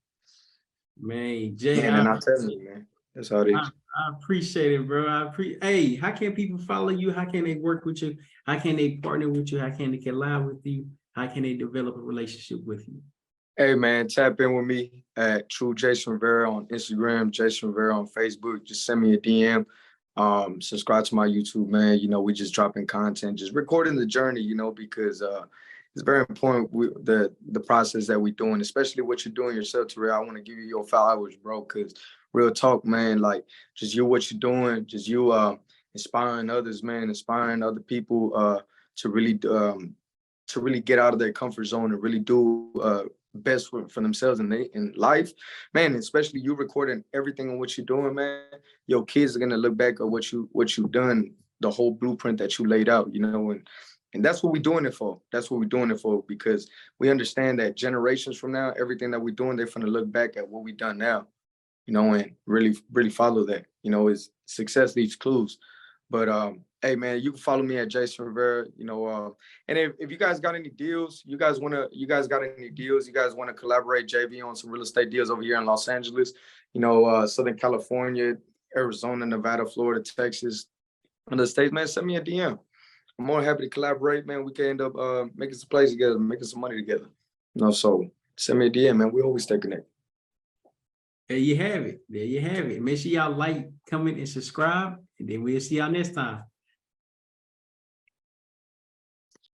Man, Jay, and I'm telling you, man, that's how it is. I appreciate it, bro. Hey, how can people follow you? How can they work with you? How can they partner with you? How can they collab with you? How can they develop a relationship with you? Hey, man, tap in with me at True Jeison Rivera on Instagram, Jeison Rivera on Facebook. Just send me a DM. Subscribe to my YouTube, man. We just dropping content, just recording the journey, because it's very important the process that we're doing, especially what you're doing yourself, Terrell. I want to give you your flowers, bro, because real talk, man, like just what you're doing, just you inspiring others, man, inspiring other people to really get out of their comfort zone and really do best for themselves in life, man. Especially you recording everything on what you're doing, man. Your kids are gonna look back at what you've done, the whole blueprint that you laid out, and that's what we're doing it for. That's what we're doing it for, because we understand that generations from now, everything that we're doing, they're gonna look back at what we've done now, and really follow that. Is success leaves clues. But hey, man, you can follow me at Jeison Rivera, and if you guys got any deals, you guys want to collaborate, JV, on some real estate deals over here in Los Angeles, Southern California, Arizona, Nevada, Florida, Texas, other states, man, send me a DM. I'm more happy to collaborate, man. We can end up making some plays together, making some money together. So send me a DM, man. We always stay connected. There you have it. Make sure y'all like, comment, and subscribe, and then we'll see y'all next time.